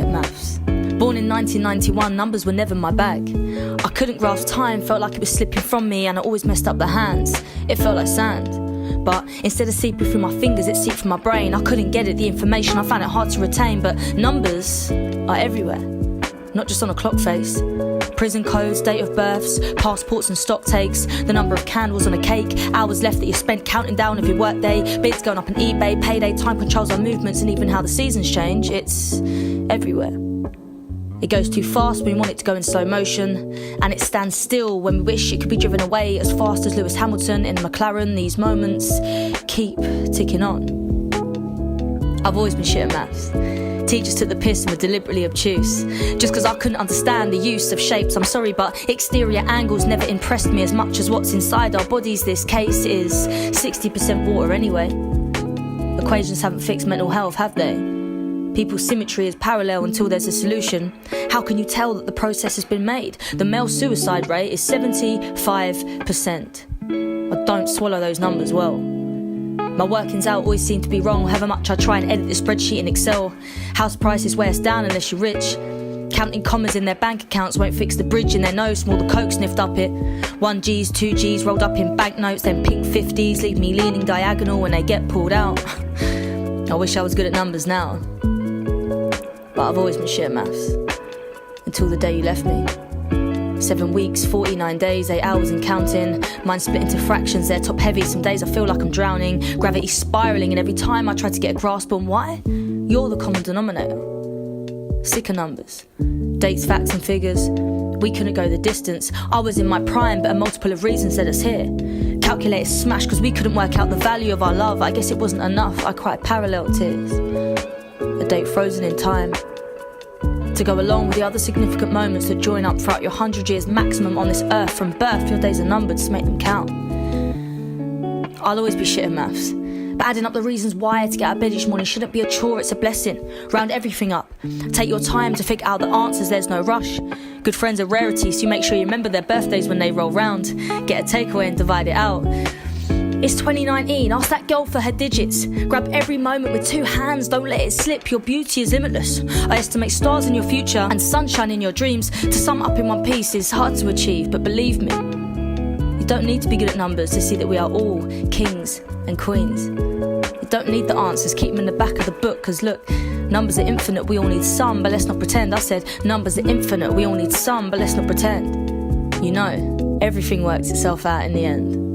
shit at maths. Born in 1991, numbers were never my bag. I couldn't grasp time, felt like it was slipping from me, and I always messed up the hands. It felt like sand. But instead of seeping through my fingers, it seeped from my brain. I couldn't get it, the information, I found it hard to retain. But numbers are everywhere, not just on a clock face. Prison codes, date of births, passports and stock takes, the number of candles on a cake, hours left that you spent counting down of your workday, bids going up on eBay, payday, time controls our movements, and even how the seasons change. It's everywhere. It goes too fast when we want it to go in slow motion, and it stands still when we wish it could be driven away as fast as Lewis Hamilton in a McLaren. These moments keep ticking on. I've always been shit at maths. Teachers took the piss and were deliberately obtuse. Just because I couldn't understand the use of shapes, I'm sorry, but exterior angles never impressed me as much as what's inside our bodies. This case is 60% water anyway. Equations haven't fixed mental health, have they? People's symmetry is parallel until there's a solution. How can you tell that the process has been made? The male suicide rate is 75%. I don't swallow those numbers well. My workings out always seem to be wrong, however much I try and edit the spreadsheet in Excel. House prices weigh us down unless you're rich. Counting commas in their bank accounts won't fix the bridge in their nose from all the coke sniffed up it. 1Gs, 2Gs rolled up in banknotes, then pink 50s leave me leaning diagonal when they get pulled out. I wish I was good at numbers now, but I've always been shit at maths. Until the day you left me. 7 weeks, 49 days, 8 hours and counting. Mine split into fractions, they're top heavy. Some days I feel like I'm drowning. Gravity spiralling, and every time I try to get a grasp on why, you're the common denominator. Sick of numbers. Dates, facts and figures. We couldn't go the distance. I was in my prime, but a multiple of reasons led us here. Calculators smashed because we couldn't work out the value of our love. I guess it wasn't enough, I cried parallel tears. A date frozen in time. To go along with the other significant moments that join up throughout your 100 years maximum on this earth. From birth, your days are numbered to make them count. I'll always be shit at maths, but adding up the reasons why to get out of bed each morning shouldn't be a chore, it's a blessing. Round everything up, take your time to figure out the answers, there's no rush. Good friends are rarity, so you make sure you remember their birthdays when they roll round. Get a takeaway and divide it out. It's 2019, ask that girl for her digits. Grab every moment with 2 hands, don't let it slip. Your beauty is limitless. I estimate stars in your future and sunshine in your dreams. To sum up in one piece is hard to achieve, but believe me, you don't need to be good at numbers to see that we are all kings and queens. You don't need the answers, keep them in the back of the book, cause look, numbers are infinite, we all need some, but let's not pretend. I said, numbers are infinite, we all need some, but let's not pretend. You know, everything works itself out in the end.